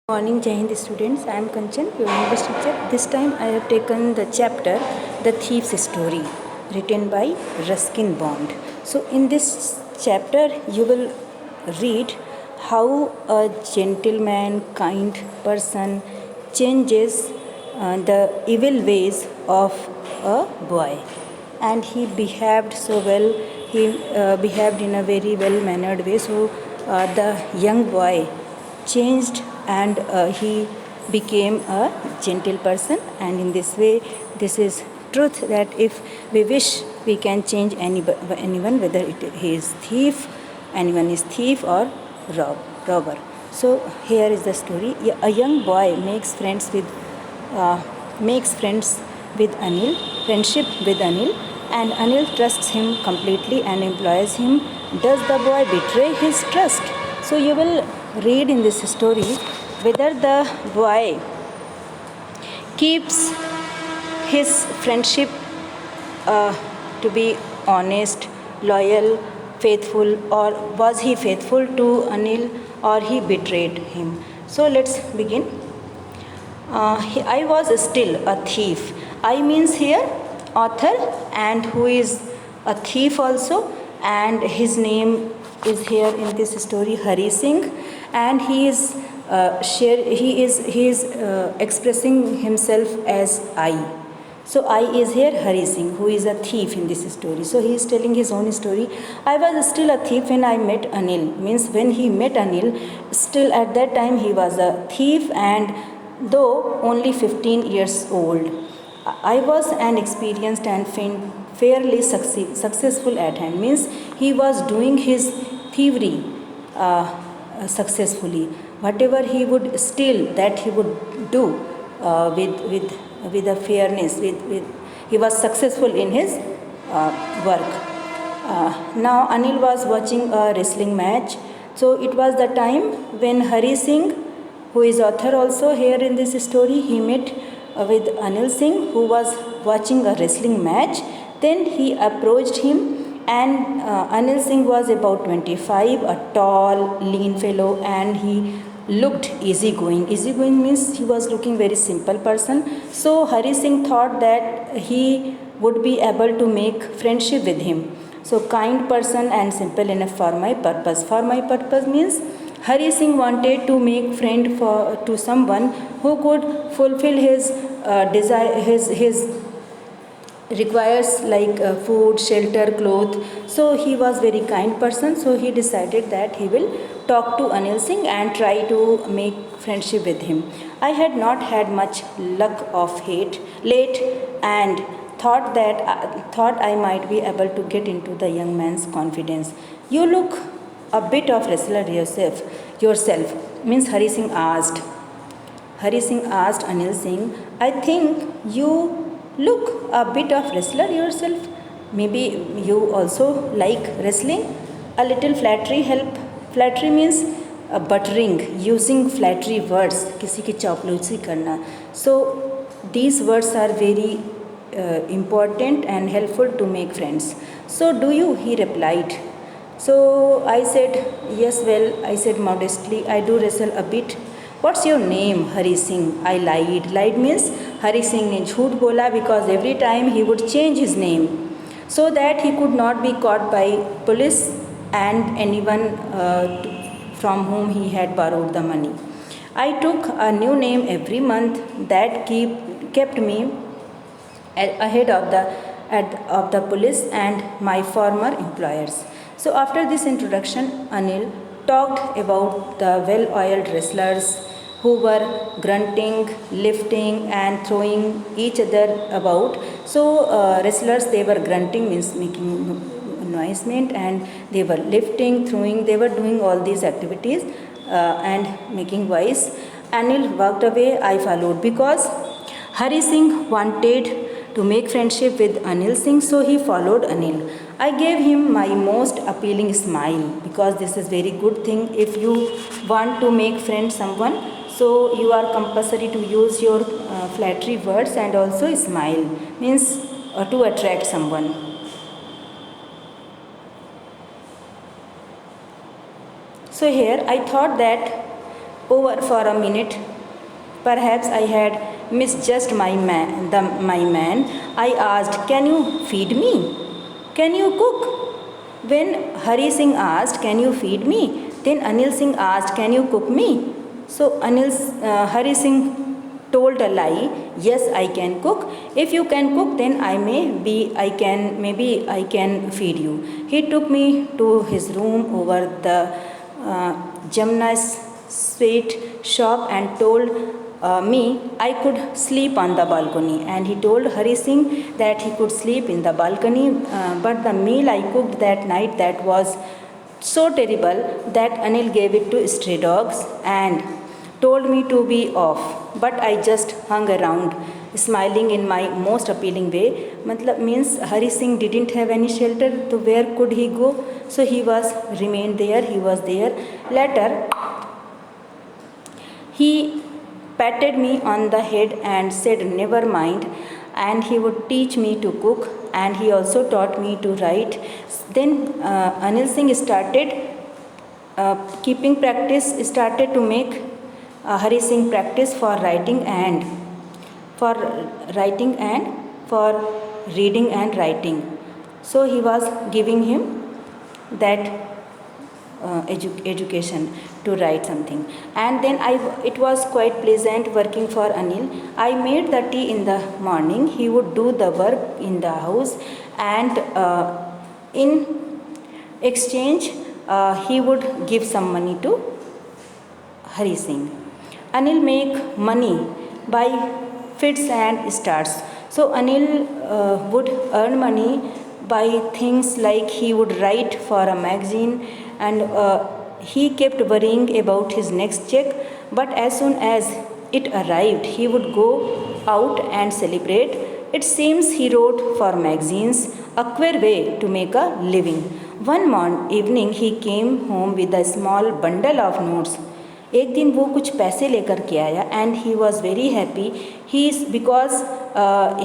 Morning, Jai Hind students. I am Kanchan, your English teacher. This time I have taken the chapter The Thief's Story, written by Ruskin Bond. So, in this chapter, you will read how a gentleman, kind person changes the evil ways of a boy. And he behaved so well, he behaved in a very well mannered way. So, the young boy changed and he became a gentle person, and in this way this is truth that if we wish we can change anyone, whether he is thief, anyone is thief or robber. So here is the story. A young boy makes friends with Anil, friendship with Anil, and Anil trusts him completely and employs him. Does the boy betray his trust? So you will read in this story whether the boy keeps his friendship to be honest, loyal, faithful, or was he faithful to Anil or he betrayed him. So let's begin. I was still a thief. I means here author, and who is a thief also, and his name is here in this story Hari Singh, and he is expressing himself as I. So I is here Hari Singh, who is a thief in this story. So he is telling his own story. I was still a thief when I met Anil. Means when he met Anil, still at that time he was a thief, and though only 15 years old. I was an experienced and fairly successful at hand. Means he was doing his thievery successfully. Whatever he would steal, that he would do with a fairness. He was successful in his work. Now Anil was watching a wrestling match. So it was the time when Hari Singh, who is author also here in this story, he met with Anil Singh, who was watching a wrestling match. Then he approached him, and Anil Singh was about 25, a tall, lean fellow, and he looked easygoing. Easygoing means he was looking very simple person. So Hari Singh thought that he would be able to make friendship with him. So kind person and simple enough for my purpose. For my purpose means Hari Singh wanted to make friend to someone who could fulfill his desire, his requires like food, shelter, cloth. So he was very kind person. So he decided that he will talk to Anil Singh and try to make friendship with him. I had not had much luck of late, and thought I might be able to get into the young man's confidence. You look a bit of wrestler yourself, means Hari Singh asked. Hari Singh asked Anil Singh, I think you look a bit of wrestler yourself. Maybe you also like wrestling? A little flattery help. Flattery means buttering, using flattery words, किसी की चापलूसी करना. So these words are very important and helpful to make friends. So do you? He replied. So I said, yes, well, I said modestly, I do wrestle a bit. What's your name? Hari Singh. I lied. Lied means Hari Singh ne jhoot bola, because every time he would change his name so that he could not be caught by police and anyone from whom he had borrowed the money. I took a new name every month that kept me ahead of the police and my former employers. So after this introduction, Anil talked about the well-oiled wrestlers who were grunting, lifting and throwing each other about. So wrestlers, they were grunting means making noisement, and they were lifting, throwing, they were doing all these activities and making voice. Anil walked away, I followed, because Hari Singh wanted to make friendship with Anil Singh, so he followed Anil. I gave him my most appealing smile, because this is very good thing. If you want to make friend someone, so you are compulsory to use your flattery words and also smile, means to attract someone. So here I thought that over for a minute. Perhaps I had misjudged my man. I asked, "Can you feed me? Can you cook?" When Hari Singh asked, "Can you feed me?" then Anil Singh asked, "Can you cook me?" So Hari Singh told a lie. "Yes, I can cook. If you can cook, then maybe I can feed you." He took me to his room over the Jamna sweet shop and told me I could sleep on the balcony, and he told Hari Singh that he could sleep in the balcony, but the meal I cooked that night, that was so terrible that Anil gave it to stray dogs and told me to be off, but I just hung around smiling in my most appealing way. Matlab means Hari Singh didn't have any shelter, so where could he go? So he was there. Later he patted me on the head and said, "Never mind," and he would teach me to cook, and he also taught me to write. Then Anil Singh started started to make Hari Singh practice for writing and for reading and writing. So he was giving him that education to write something. And then it was quite pleasant working for Anil. I made the tea in the morning. He would do the work in the house, and in exchange he would give some money to Hari Singh. Anil make money by fits and starts. So Anil would earn money by things like he would write for a magazine, and he kept worrying about his next check, but as soon as it arrived, he would go out and celebrate. It seems he wrote for magazines, a queer way to make a living. One evening he came home with a small bundle of notes. एक दिन वो कुछ पैसे लेकर के आया, and he was very happy. Because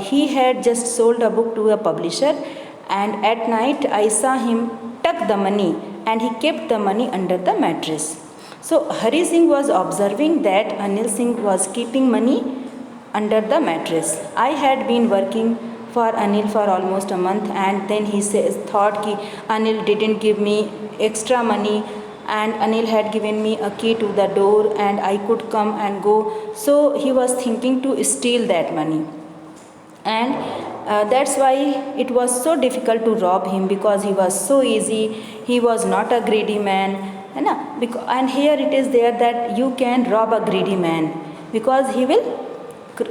he had just sold a book to a publisher, and at night I saw him tuck the money, and he kept the money under the mattress. So Hari Singh was observing that Anil Singh was keeping money under the mattress. I had been working for Anil for almost a month, and then he thought कि Anil didn't give me extra money, and Anil had given me a key to the door and I could come and go. So he was thinking to steal that money, and that's why it was so difficult to rob him, because he was so easy. He was not a greedy man, and here it is there that you can rob a greedy man because he will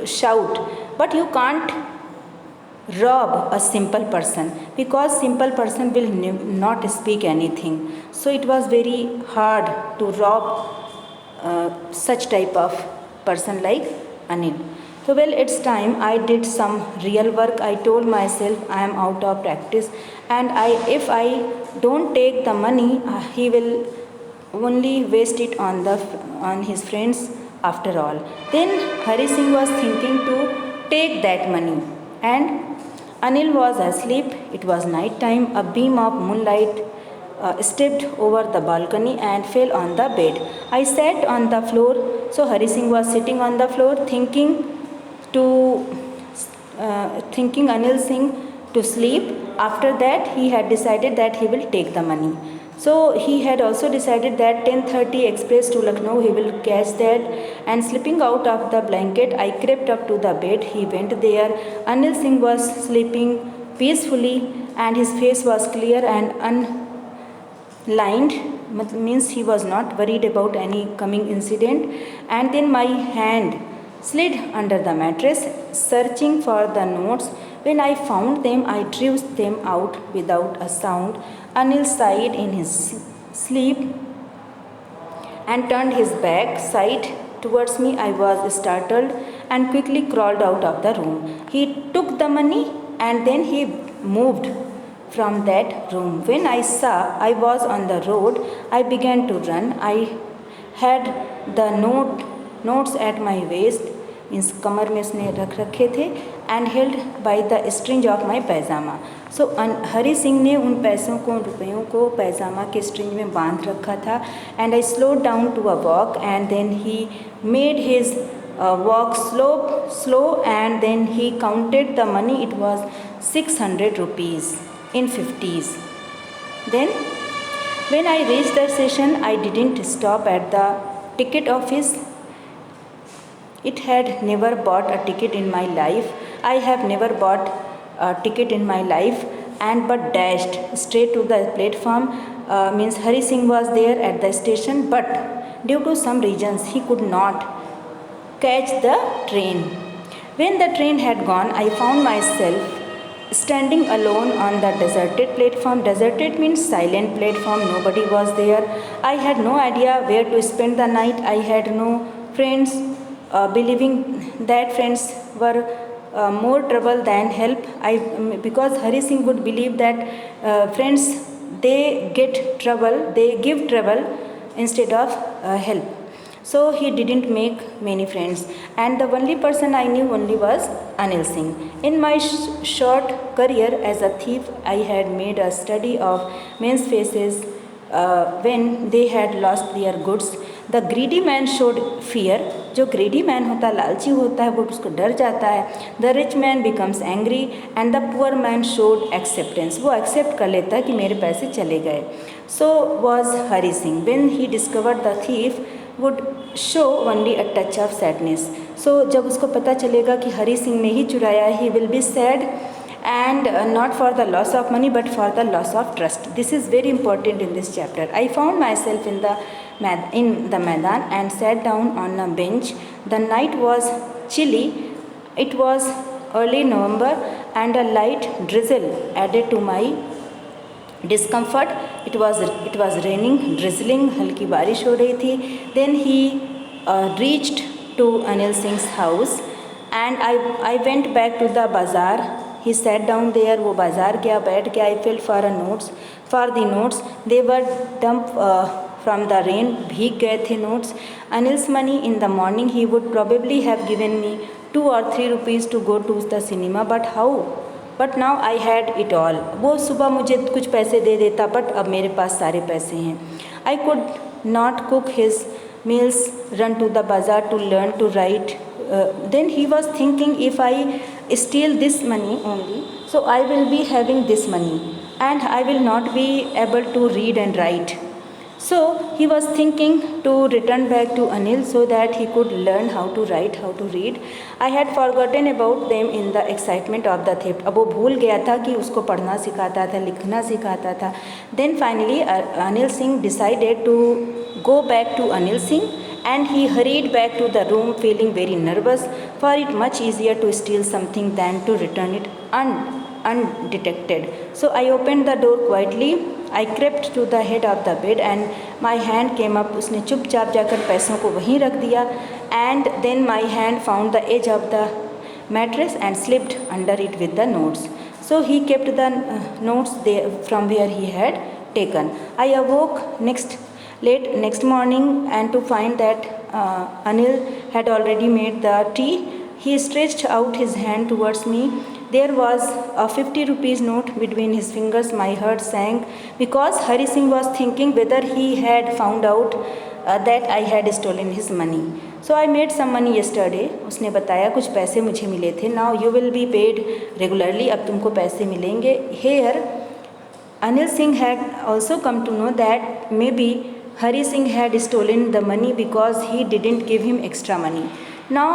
shout, but you can't rob a simple person, because simple person will not speak anything. So it was very hard to rob such type of person like Anil. So it's time I did some real work. I told myself I am out of practice, and if I don't take the money, he will only waste it on his friends after all. Then Hari Singh was thinking to take that money, and Anil was asleep. It was night time. A beam of moonlight stepped over the balcony and fell on the bed. I sat on the floor. So Hari Singh was sitting on the floor, thinking Anil Singh to sleep. After that, he had decided that he will take the money. So he had also decided that 10:30 express to Lucknow, he will catch that. And slipping out of the blanket, I crept up to the bed. He went there. Anil Singh was sleeping peacefully, and his face was clear and unlined. Means he was not worried about any coming incident. And then my hand slid under the mattress, searching for the notes. When I found them, I drew them out without a sound. Anil sighed in his sleep and turned his back side towards me. I was startled and quickly crawled out of the room. He took the money and then he moved from that room. When I saw I was on the road, I began to run. I had the notes at my waist. Means कमर में उसने रख रखे थे, and held by the string of my pyjama. So Hari Singh ने उन पैसों को, उन रुपयों को पैजामा के स्ट्रिंग में बांध रखा था। And I slow down to a walk and then he made his walk slow and then he counted the money. It was 600 rupees in 50s. Then when I reached the station, I didn't stop at the ticket office. It had never bought a ticket in my life. I have never bought a ticket in my life, and but dashed straight to the platform. Means Hari Singh was there at the station, but due to some reasons he could not catch the train. When the train had gone, I found myself standing alone on the deserted platform. Deserted means silent platform, nobody was there. I had no idea where to spend the night. I had no friends, believing that friends were more trouble than help. Because Hari Singh would believe that friends, they get trouble, they give trouble instead of help. So he didn't make many friends, and the only person I knew only was Anil Singh. In my short career as a thief, I had made a study of men's faces when they had lost their goods. The greedy man showed fear. जो greedy man होता है, लालची होता है, वो उसको डर जाता है. The rich man becomes angry and the poor man showed acceptance. वो accept कर लेता है कि मेरे पैसे चले गए. So was Hari Singh. When he discovered the thief would show only a touch of sadness. So जब उसको पता चलेगा कि हरी सिंह ने ही चुराया, he will be sad, and not for the loss of money but for the loss of trust. This is very important in this chapter. I found myself in the Maidan and sat down on a bench. The night was chilly. It was early November and a light drizzle added to my discomfort. It was raining, drizzling, हल्की बारिश हो रही थी. Then he reached to Anil Singh's house and I went back to the bazaar. He sat down there. वो बाजार गया, बैठ गया. I felt for the notes. They were dumped from the rain. भीग गए थे notes. Anil's money in the morning he would probably have given me 2 or 3 rupees to go to the cinema. But how? But now I had it all. वो सुबह मुझे कुछ पैसे दे देता, but अब मेरे पास सारे पैसे हैं. I could not cook his meals, run to the bazaar to learn to write. Then he was thinking if I steal this money only, so I will be having this money and I will not be able to read and write. So he was thinking to return back to Anil so that he could learn how to write, how to read. I had forgotten about them in the excitement of the theft. अब वो भूल गया था कि उसको पढ़ना सिखाता था, लिखना सिखाता था. Then finally Anil Singh decided to go back to Anil Singh, and he hurried back to the room feeling very nervous, for it much easier to steal something than to return it undetected. So I opened the door quietly. I crept to the head of the bed and my hand came up. उसने चुपचाप जाकर पैसों को वहीं रख दिया. And then my hand found the edge of the mattress and slipped under it with the notes. So he kept the notes there from where he had taken. I awoke late next morning and to find that Anil had already made the tea. He stretched out his hand towards me. There was a 50 rupees note between his fingers. My heart sank because Hari Singh was thinking whether he had found out that I had stolen his money. So I made some money yesterday. उसने बताया कुछ पैसे मुझे मिले थे. Now you will be paid regularly. अब तुमको पैसे मिलेंगे. Here Anil Singh had also come to know that maybe Hari Singh had stolen the money because he didn't give him extra money. Now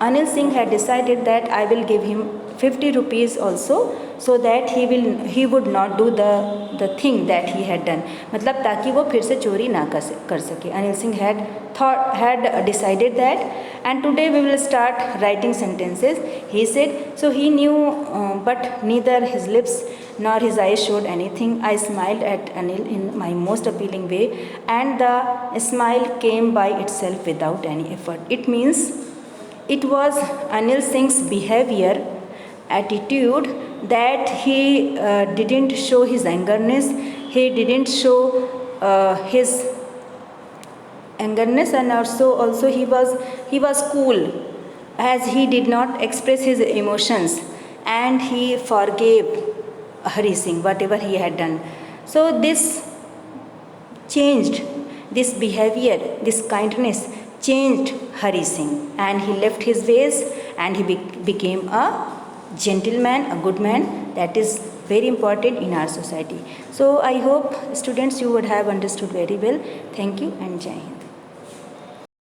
Anil Singh had decided that I will give him 50 rupees also, so that he would not do the thing that he had done. मतलब ताकि वो फिर से चोरी ना कर सके. Anil Singh had decided that, and today we will start writing sentences, he said. So he knew, but neither his lips nor his eyes showed anything. I smiled at Anil in my most appealing way, and the smile came by itself without any effort. It means it was Anil Singh's behavior, attitude, that he didn't show his angerness. He didn't show his angerness, and also he was cool. as he did not express his emotions and he forgave Hari Singh whatever he had done. So this changed, this behavior, this kindness changed Hari Singh, and he left his ways and he became a gentleman, a good man. That is very important in our society. So I hope students you would have understood very well. Thank you and Jai Hind.